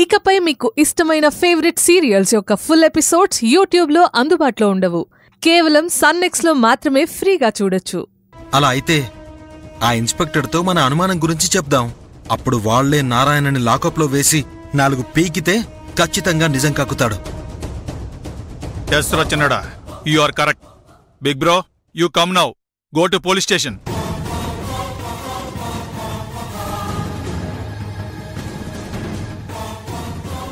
ఇకపై మీకు ఇష్టమైన ఫేవరెట్ సీరియల్స్ యొక్క ఫుల్ ఎపిసోడ్స్ యూట్యూబ్లో అందుబాటులో ఉండవు. కేవలం సన్నెక్స్లో మాత్రమే ఫ్రీగా చూడొచ్చు. అలా అయితే ఆ ఇన్స్పెక్టర్తో మన అనుమానం గురించి చెప్దాం. అప్పుడు వాళ్లే నారాయణని లాకప్లో వేసి 4 పీకితే ఖచ్చితంగా నిజం కక్కుతాడు. ఎస్ రచనడా, you are correct. Big bro, you come now. Go to police station.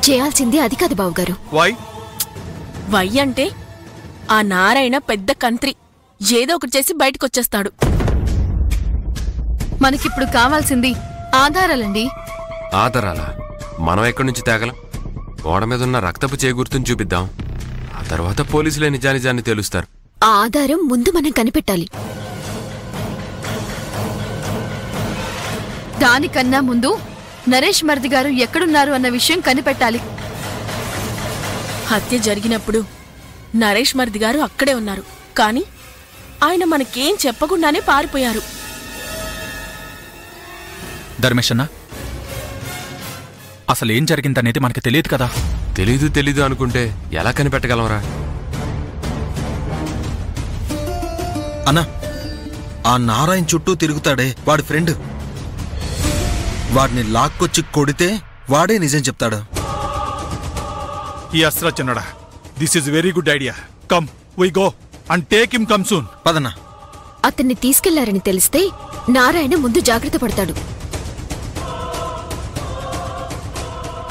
చేయాల్సింది అది కాదు బావుగారు. వై అంటే ఆ నారాయణ పెద్ద కంత్రి, ఏదో ఒకటి చేసి బయటకొచ్చేస్తాడు. మనకిప్పుడు కావాల్సింది ఆధారాలండి. ఆధారాలా? మనం ఎక్కడి నుంచి తేగలం? గోడ మీద ఉన్న రక్తపు చేకూర్తుని చూపిద్దాం. ఆ తర్వాత పోలీసులే నిజానిజాన్ని తెలుస్తారు. ఆ ఆధారం ముందు మనం కనిపెట్టాలి. దానికన్నా ముందు నరేష్ మర్ది గారు ఎక్కడున్నారు అన్న విషయం కనిపెట్టాలి. హత్య జరిగినప్పుడు నరేష్ మర్ది గారు అక్కడే ఉన్నారు, కాని ఆయన మనకేం చెప్పకుండానే పారిపోయారు. ధర్మేశన్న, అసలేం జరిగిందనేది మనకి తెలియదు కదా. తెలీదు అనుకుంటే ఎలా కనిపెట్టగలవరా? అన్నా, ఆ నారాయణ చుట్టూ తిరుగుతాడే వాడి ఫ్రెండ్. వాడిని లాక్కొచ్చి కొడితే వాడే నిజం చెప్తాడు. Yes, Rachanada. This is very good idea. Come, we go and take him come soon. పదన్నా. అతన్ని తీసుకెళ్లారని తెలిస్తే నారాయణ ముందు జాగ్రత్త పడతాడు.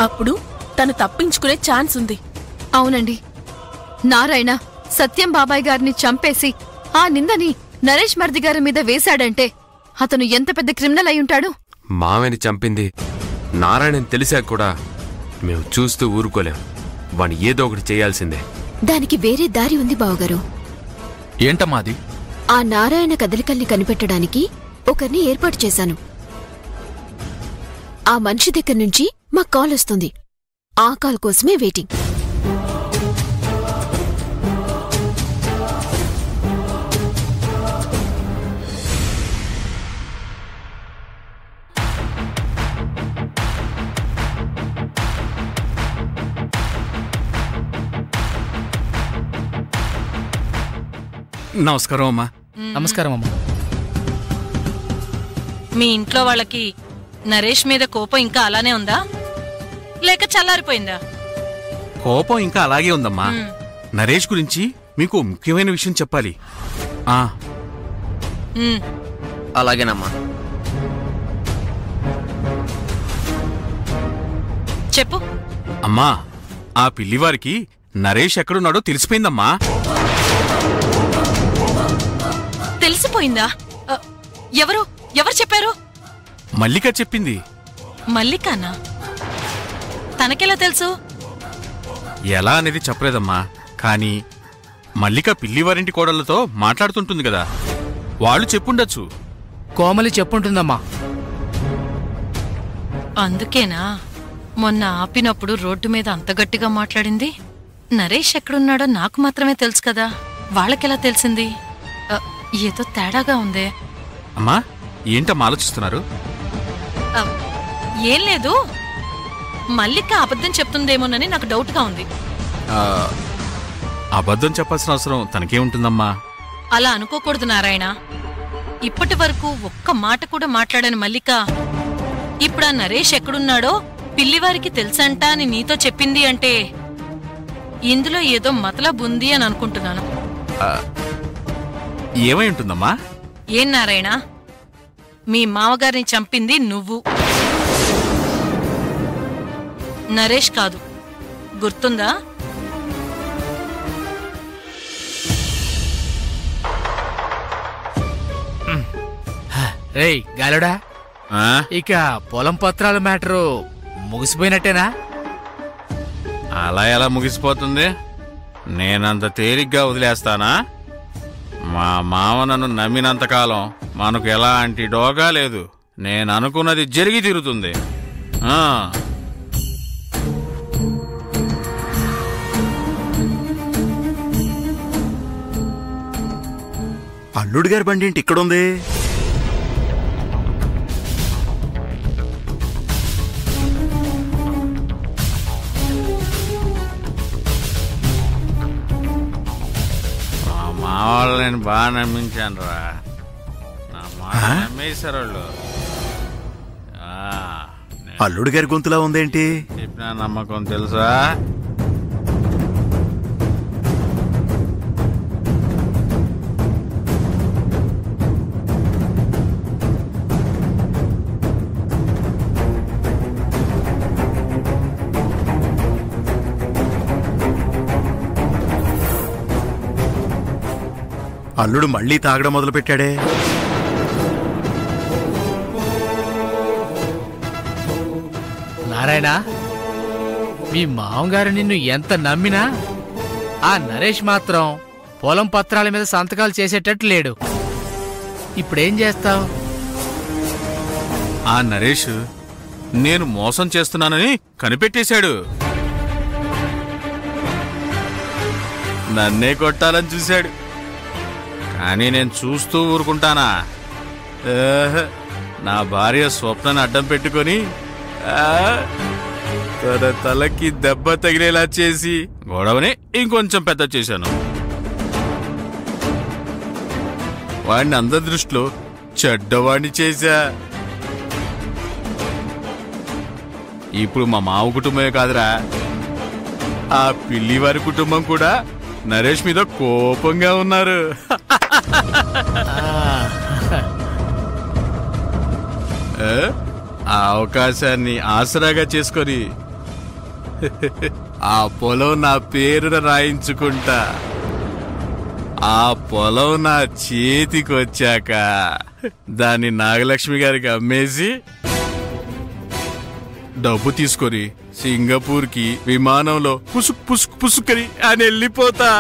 అప్పుడు తను తప్పించుకునే ఛాన్స్ ఉంది. అవునండి, నారాయణ సత్యం బాబాయ్ గారిని చంపేసి ఆ నిందని నరేష్ మర్ది గారి మీద వేశాడంటే అతను ఎంత పెద్ద క్రిమినల్ అయ్యుంటాడు. మామని చంపింది నారాయణని తెలిసాక కూడా మేము చూస్తూ ఊరుకోలేం. వాణ్ణి ఏదో ఒకటి చేయాల్సిందే. దానికి వేరే దారి ఉంది బావగారు. ఏంటమ్మా అది? ఆ నారాయణ కదలికల్ని కనిపెట్టడానికి ఒకరిని ఏర్పాటు చేశాను. ఆ మనిషి దగ్గర నుంచి మాకు కాల్ వస్తుంది. ఆ కాల్ కోసమే వెయిటింగ్. నమస్కారం అమ్మా. నమస్కారం అమ్మా. మీ ఇంట్లో వాళ్ళకి నరేష్ మీద కోపం ఇంకా అలానే ఉందా, లేక చల్లారిపోయిందా? కోపం ఇంకా అలాగే ఉందమ్మా. నరేష్ గురించి మీకు ముఖ్యమైన విషయం చెప్పాలి. అలాగేనమ్మా. చెప్పు. అమ్మా, ఆ పిల్లివారికి నరేష్ ఎక్కడున్నాడో తెలిసిపోయిందమ్మా. తెలిసిపోయిందా? ఎవరు చెప్పారు? మల్లిక చెప్పింది. మల్లికానా? తనకెలా తెలుసు? ఎలా అనేది చెప్పలేదమ్మా, కానీ మల్లిక పిల్లివారింటి కోడళ్లతో మాట్లాడుతుంటుంది కదా, వాళ్ళు చెప్పుండొచ్చు. కోమలి చెప్పుంటుందమ్మా. అందుకేనా మొన్న ఆపినప్పుడు రోడ్డు మీద అంత గట్టిగా మాట్లాడింది? నరేష్ ఎక్కడున్నాడో నాకు మాత్రమే తెలుసు కదా, వాళ్ళకెలా తెలిసింది? ఏదో తేడాగా ఉందే. అమ్మా, ఏంటమ్మా ఆలోచిస్తున్నారు? ఏం లేదు, మల్లిక అబద్ధం చెప్తుందేమోనని నాకు డౌట్గా ఉంది. అబద్ధం చెప్పాల్సిన అవసరం తనకే ఉంటుందమ్మా. అలా అనుకోకూడదు నారాయణ. ఇప్పటి వరకు ఒక్క మాట కూడా మాట్లాడని మల్లిక ఇప్పుడు ఆ నరేష్ ఎక్కడున్నాడో పిల్లివారికి తెలుసంట అని నీతో చెప్పింది అంటే ఇందులో ఏదో మతలబ్ ఉంది అని అనుకుంటున్నాను. ఏమై ఉంటుందమ్మా? ఏం నారాయణ, మీ మామగారిని చంపింది నువ్వు, నరేష్ కాదు, గుర్తుందా? రేయ్ గాలుడా, ఇక పొలం పత్రాల మ్యాటరు ముగిసిపోయినట్టేనా? అలా ఎలా ముగిసిపోతుంది? నేనంత తేలిగ్గా వదిలేస్తానా? మా మామ నన్ను నమ్మినంతకాలం మనకు ఎలాంటి డోగా లేదు. నేను అనుకున్నది జరిగి తీరుతుంది. అల్లుడి గారి బండి ఏంటి ఇక్కడుంది? నేను బాగా నమ్మించాను రా. నా మాట నమ్మేశారు వాళ్ళు. అల్లుడు గారి గొంతులా ఉందేంటి? చెప్పిన నమ్మకం తెలుసా? అల్లుడు మళ్ళీ తాగడం మొదలు పెట్టాడే. నారాయణ, మీ మామగారు నిన్ను ఎంత నమ్మినా ఆ నరేష్ మాత్రం పొలం పత్రాల మీద సంతకాలు చేసేటట్టు లేడు. ఇప్పుడేం చేస్తావు? ఆ నరేష్ నేను మోసం చేస్తున్నానని కనిపెట్టేశాడు. నన్నే కొట్టాలని చూశాడు. కానీ నేను చూస్తూ ఊరుకుంటానా? నా భార్య స్వప్నను అడ్డం పెట్టుకొని తన తలకి దెబ్బ తగిలేలా చేసి గొడవని ఇంకొంచెం పెద్ద చేశాను. వాడిని అందరి దృష్టిలో చెడ్డవాడిని చేశా. ఇప్పుడు మా మావ కుటుంబమే కాదురా, ఆ పిల్లి వారి కుటుంబం కూడా నరేష్ మీద కోపంగా ఉన్నారు. ఆ అవకాశాన్ని ఆసరాగా చేసుకొని ఆ పొలం నా పేరున రాయించుకుంటా. ఆ పొలం నా చేతికి వచ్చాక దాన్ని నాగలక్ష్మి గారికి అమ్మేసి డబ్బు తీసుకొని సింగపూర్కి విమానంలో పుసుక్ పుసుక్ పుసుక్కని అని వెళ్ళిపోతా.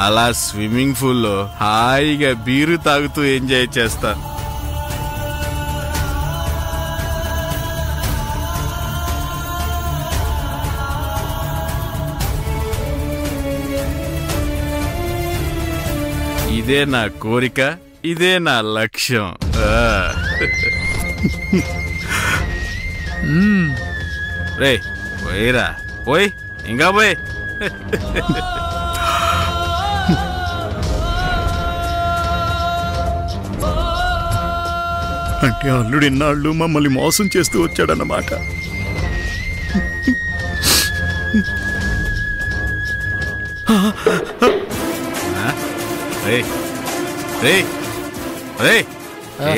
అలా స్విమ్మింగ్ పూల్లో హాయిగా బీరు తాగుతూ ఎంజాయ్ చేస్తా. ఇదే నా కోరిక, ఇదే నా లక్ష్యం. రే పోయిరా, పోయి ఇంకా పోయి. అంటే అల్లుడు ఇన్నాళ్ళు మమ్మల్ని మోసం చేస్తూ వచ్చాడన్నమాట.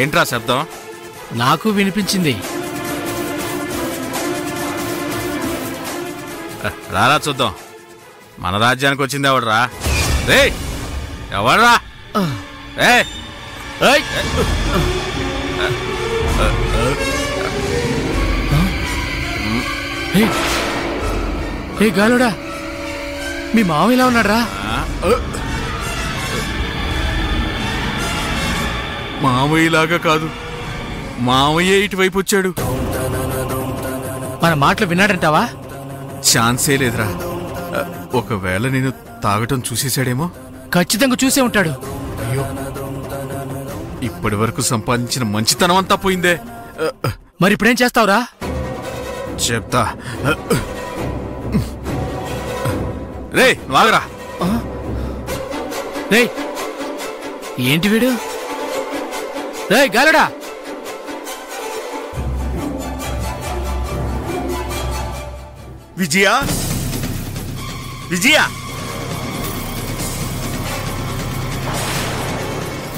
ఏంట్రా శబ్దం? నాకు వినిపించింది. రారా చూద్దాం. మన రాజ్యానికి వచ్చింది ఎవడరా? రే ఎవడరా? గాలుడా, మీ మామ ఇలా ఉన్నాడ్రా? మామయ్యలాగా కాదు, మామయ్య ఇటువైపు వచ్చాడు. మన మాటలు విన్నాడంటావా? ఛాన్సే లేదురా. ఒకవేళ నేను తాగటం చూసేశాడేమో. ఖచ్చితంగా చూసే ఉంటాడు. అయ్యో, ఇప్పటి వరకు సంపాదించిన మంచితనం అంతా పోయిందే. మరి ఇప్పుడేం చేస్తావురా? చెప్తా. రే వాగరా. రే ఏంటి వీడు? రే గాలుడా, విజయ, విజయ,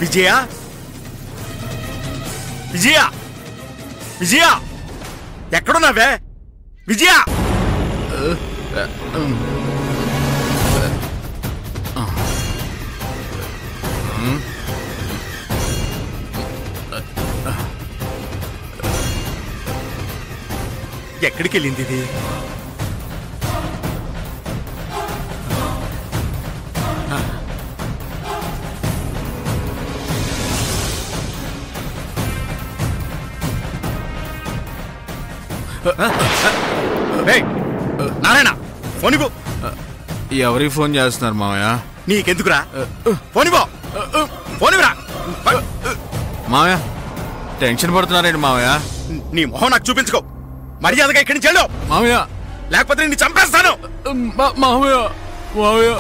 విజయ, విజయ, విజయ, ఎక్కడున్నావే విజయ? ఎక్కడికి వెళ్ళింది ఇది? నారాయణ, ఫోన్ ఇవ్వు. ఎవరికి ఫోన్ చేస్తున్నారు మామయ్య? నీకెందుకురా? ఫోన్ ఇవ్వు, ఫోన్ ఇవ్వరా. మామయ్య టెన్షన్ పడుతున్నారేంటి మామయ్య? నీ మొహం నాకు చూపించుకో. మర్యాదగా ఇక్కడి నుంచి వెళ్ళు. మామయ్య లేకపోతే నిన్ను చంపేస్తాను. మావయ్య